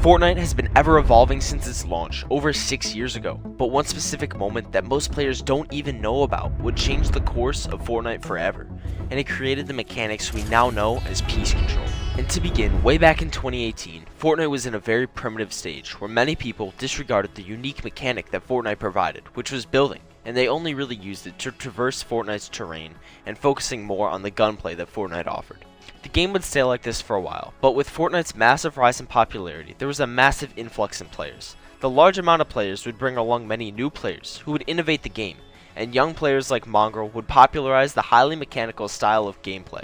Fortnite has been ever evolving since its launch over 6 years ago, but one specific moment that most players don't even know about would change the course of Fortnite forever, and it created the mechanics we now know as piece control. And to begin, way back in 2018, Fortnite was in a very primitive stage where many people disregarded the unique mechanic that Fortnite provided, which was building, and they only really used it to traverse Fortnite's terrain and focusing more on the gunplay that Fortnite offered. The game would stay like this for a while, but with Fortnite's massive rise in popularity, there was a massive influx in players. The large amount of players would bring along many new players who would innovate the game, and young players like Mongrel would popularize the highly mechanical style of gameplay.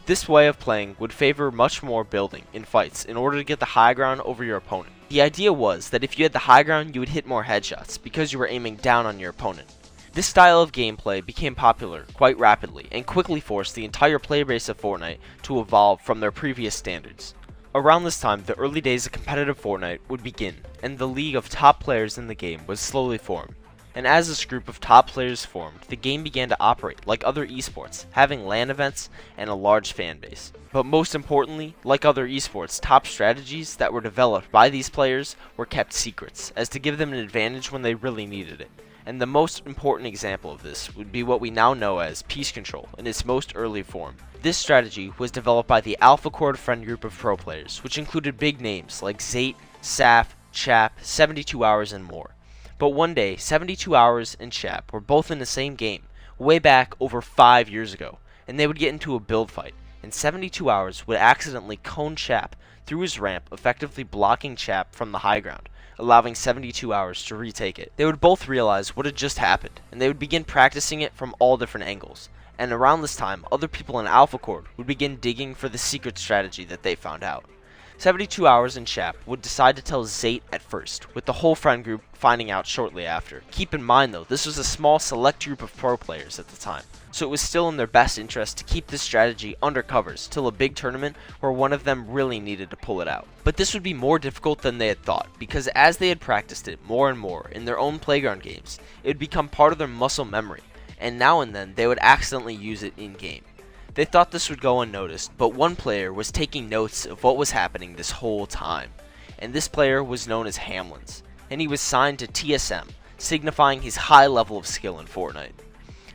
This way of playing would favor much more building in fights in order to get the high ground over your opponent. The idea was that if you had the high ground, you would hit more headshots because you were aiming down on your opponent. This style of gameplay became popular quite rapidly and quickly forced the entire player base of Fortnite to evolve from their previous standards. Around this time, the early days of competitive Fortnite would begin, and the league of top players in the game was slowly formed. And as this group of top players formed, the game began to operate like other esports, having LAN events and a large fan base. But most importantly, like other esports, top strategies that were developed by these players were kept secrets, as to give them an advantage when they really needed it. And the most important example of this would be what we now know as piece control in its most early form. This strategy was developed by the Alpha Core friend group of pro players, which included big names like Zate, Saf, Chap, 72 Hours, and more. But one day, 72 Hours and Chap were both in the same game, way back over 5 years ago, and they would get into a build fight, and 72 Hours would accidentally cone Chap through his ramp, effectively blocking Chap from the high ground, allowing 72 Hours to retake it. They would both realize what had just happened, and they would begin practicing it from all different angles. And around this time, other people in Alpha Core would begin digging for the secret strategy that they found out. 72 Hours and Chap would decide to tell Zate at first, with the whole friend group finding out shortly after. Keep in mind though, this was a small select group of pro players at the time, so it was still in their best interest to keep this strategy under covers till a big tournament where one of them really needed to pull it out. But this would be more difficult than they had thought, because as they had practiced it more and more in their own playground games, it would become part of their muscle memory, and now and then they would accidentally use it in game. They thought this would go unnoticed, but one player was taking notes of what was happening this whole time, and this player was known as Hamlins, and he was signed to TSM, signifying his high level of skill in Fortnite.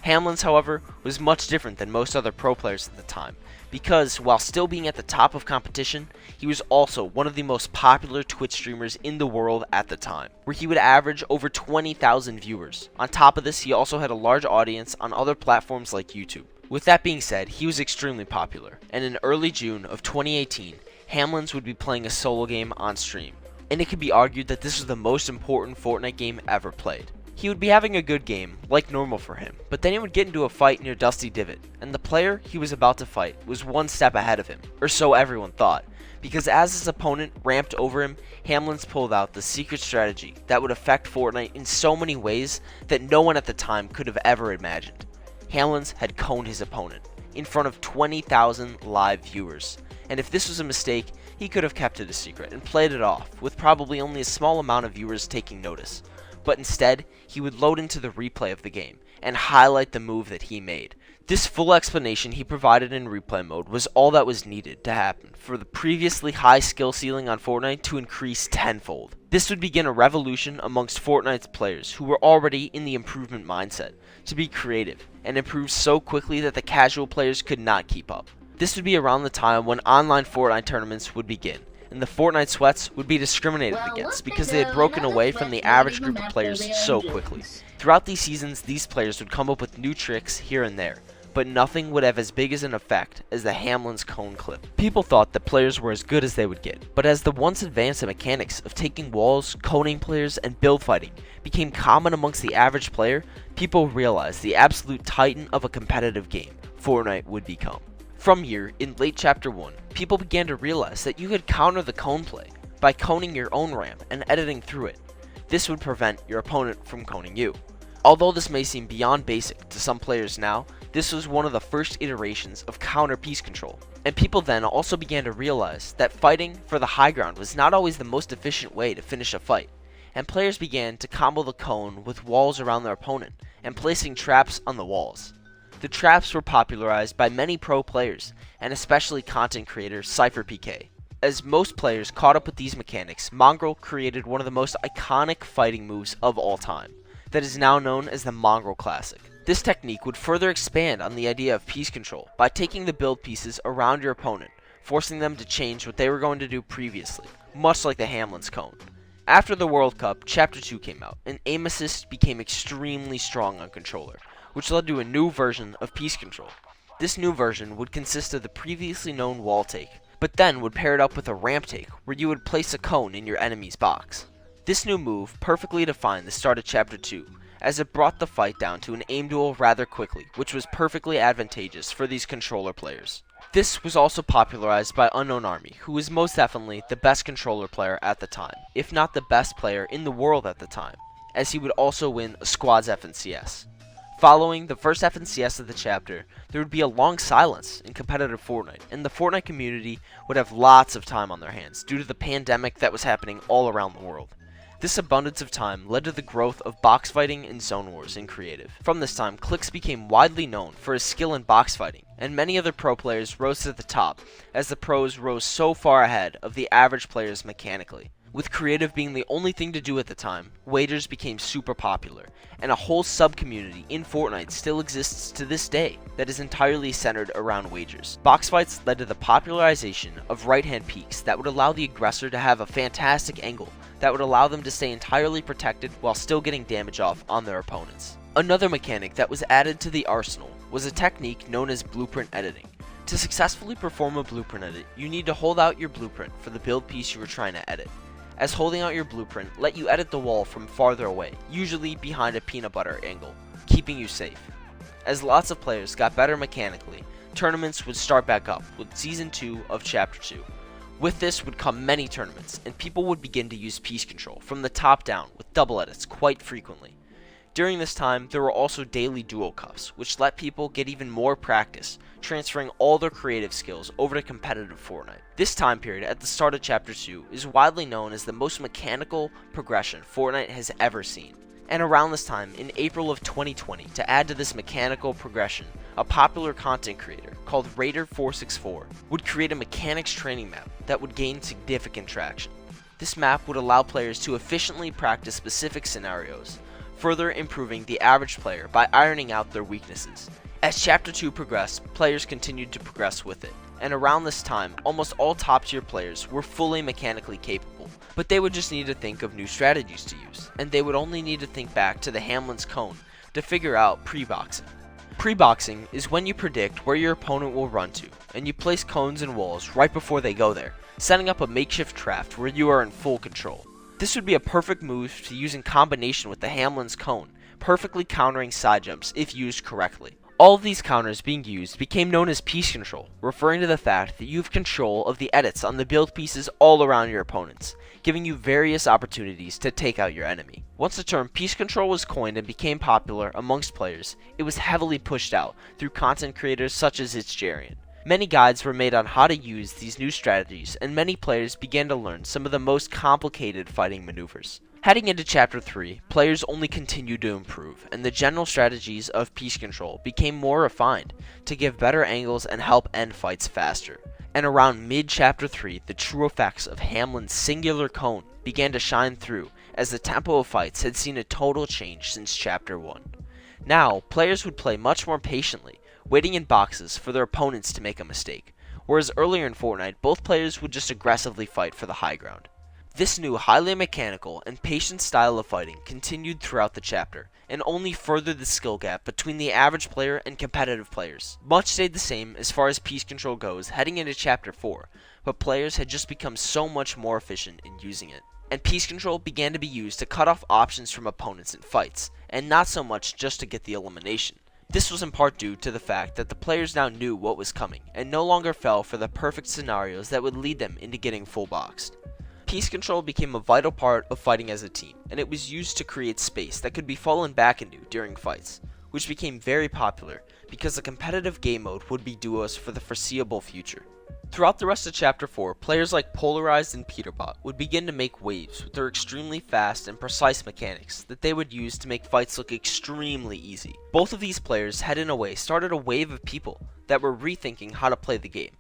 Hamlins, however, was much different than most other pro players at the time, because while still being at the top of competition, he was also one of the most popular Twitch streamers in the world at the time, where he would average over 20,000 viewers. On top of this, he also had a large audience on other platforms like YouTube. With that being said, he was extremely popular, and in early June of 2018, Hamlins would be playing a solo game on stream, and it could be argued that this was the most important Fortnite game ever played. He would be having a good game, like normal for him, but then he would get into a fight near Dusty Divot, and the player he was about to fight was one step ahead of him, or so everyone thought, because as his opponent ramped over him, Hamlins pulled out the secret strategy that would affect Fortnite in so many ways that no one at the time could have ever imagined. Hamlins had coned his opponent in front of 20,000 live viewers, and if this was a mistake, he could have kept it a secret and played it off, with probably only a small amount of viewers taking notice. But instead, he would load into the replay of the game and highlight the move that he made. This full explanation he provided in replay mode was all that was needed to happen for the previously high skill ceiling on Fortnite to increase tenfold. This would begin a revolution amongst Fortnite's players who were already in the improvement mindset, to be creative and improve so quickly that the casual players could not keep up. This would be around the time when online Fortnite tournaments would begin, and the Fortnite sweats would be discriminated against because they had broken away from the average group of players so quickly. Throughout these seasons, these players would come up with new tricks here and there, but nothing would have as big as an effect as the Hamlins cone clip. People thought that players were as good as they would get, but as the once advanced mechanics of taking walls, coning players, and build fighting became common amongst the average player, people realized the absolute titan of a competitive game Fortnite would become. From here, in late Chapter 1, people began to realize that you could counter the cone play by coning your own ramp and editing through it. This would prevent your opponent from coning you. Although this may seem beyond basic to some players now, this was one of the first iterations of counter piece control. And people then also began to realize that fighting for the high ground was not always the most efficient way to finish a fight, and players began to combo the cone with walls around their opponent and placing traps on the walls. The traps were popularized by many pro players, and especially content creator CypherPK. As most players caught up with these mechanics, Mongrel created one of the most iconic fighting moves of all time, that is now known as the Mongrel Classic. This technique would further expand on the idea of piece control by taking the build pieces around your opponent, forcing them to change what they were going to do previously, much like the Hamlins cone. After the World Cup, Chapter 2 came out, and aim assist became extremely strong on controller, which led to a new version of piece control. This new version would consist of the previously known wall take, but then would pair it up with a ramp take, where you would place a cone in your enemy's box. This new move perfectly defined the start of Chapter 2, as it brought the fight down to an aim duel rather quickly, which was perfectly advantageous for these controller players. This was also popularized by Unknown Army, who was most definitely the best controller player at the time, if not the best player in the world at the time, as he would also win a squad's FNCS. Following the first FNCS of the chapter, there would be a long silence in competitive Fortnite, and the Fortnite community would have lots of time on their hands due to the pandemic that was happening all around the world. This abundance of time led to the growth of box fighting and zone wars in creative. From this time, Clix became widely known for his skill in box fighting, and many other pro players rose to the top, as the pros rose so far ahead of the average players mechanically. With creative being the only thing to do at the time, wagers became super popular, and a whole sub-community in Fortnite still exists to this day that is entirely centered around wagers. Box fights led to the popularization of right-hand peeks that would allow the aggressor to have a fantastic angle that would allow them to stay entirely protected while still getting damage off on their opponents. Another mechanic that was added to the arsenal was a technique known as blueprint editing. To successfully perform a blueprint edit, you need to hold out your blueprint for the build piece you were trying to edit, as holding out your blueprint let you edit the wall from farther away, usually behind a peanut butter angle, keeping you safe. As lots of players got better mechanically, tournaments would start back up with Season 2 of Chapter 2. With this would come many tournaments, and people would begin to use piece control from the top down with double edits quite frequently. During this time, there were also daily duo cups, which let people get even more practice, transferring all their creative skills over to competitive Fortnite. This time period at the start of Chapter 2 is widely known as the most mechanical progression Fortnite has ever seen. And around this time, in April of 2020, to add to this mechanical progression, a popular content creator called Raider464 would create a mechanics training map that would gain significant traction. This map would allow players to efficiently practice specific scenarios, further improving the average player by ironing out their weaknesses. As Chapter 2 progressed, players continued to progress with it, and around this time, almost all top tier players were fully mechanically capable, but they would just need to think of new strategies to use, and they would only need to think back to the Hamlins cone to figure out pre-boxing. Pre-boxing is when you predict where your opponent will run to, and you place cones and walls right before they go there, setting up a makeshift trap where you are in full control. This would be a perfect move to use in combination with the Hamlin's cone, perfectly countering side jumps if used correctly. All of these counters being used became known as piece control, referring to the fact that you have control of the edits on the build pieces all around your opponents, giving you various opportunities to take out your enemy. Once the term piece control was coined and became popular amongst players, it was heavily pushed out through content creators such as Jarian. Many guides were made on how to use these new strategies, and many players began to learn some of the most complicated fighting maneuvers. Heading into Chapter 3, players only continued to improve, and the general strategies of piece control became more refined to give better angles and help end fights faster. And around mid-Chapter 3, the true effects of Hamlin's singular cone began to shine through, as the tempo of fights had seen a total change since Chapter 1. Now, players would play much more patiently, waiting in boxes for their opponents to make a mistake, whereas earlier in Fortnite, both players would just aggressively fight for the high ground. This new highly mechanical and patient style of fighting continued throughout the chapter, and only furthered the skill gap between the average player and competitive players. Much stayed the same as far as piece control goes heading into Chapter 4, but players had just become so much more efficient in using it. And piece control began to be used to cut off options from opponents in fights, and not so much just to get the elimination. This was in part due to the fact that the players now knew what was coming, and no longer fell for the perfect scenarios that would lead them into getting full boxed. Piece control became a vital part of fighting as a team, and it was used to create space that could be fallen back into during fights, which became very popular because the competitive game mode would be duos for the foreseeable future. Throughout the rest of Chapter 4, players like Polarized and Peterbot would begin to make waves with their extremely fast and precise mechanics that they would use to make fights look extremely easy. Both of these players had in a way started a wave of people that were rethinking how to play the game.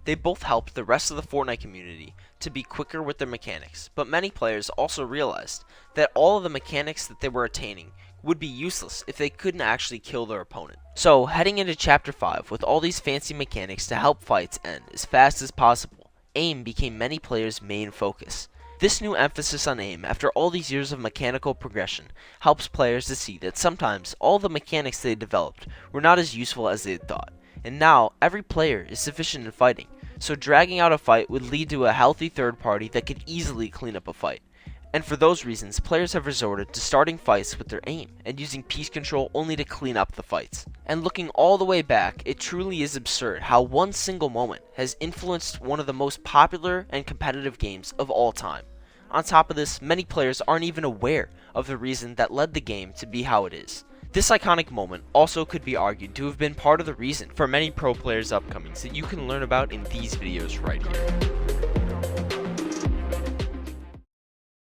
They both helped the rest of the Fortnite community to be quicker with their mechanics, but many players also realized that all of the mechanics that they were attaining would be useless if they couldn't actually kill their opponent. So, heading into Chapter 5 with all these fancy mechanics to help fights end as fast as possible, aim became many players' main focus. This new emphasis on aim after all these years of mechanical progression helps players to see that sometimes all the mechanics they developed were not as useful as they had thought, and now every player is sufficient in fighting, so dragging out a fight would lead to a healthy third party that could easily clean up a fight. And for those reasons, players have resorted to starting fights with their aim and using piece control only to clean up the fights. And looking all the way back, it truly is absurd how one single moment has influenced one of the most popular and competitive games of all time. On top of this, many players aren't even aware of the reason that led the game to be how it is. This iconic moment also could be argued to have been part of the reason for many pro players' upcomings that you can learn about in these videos right here.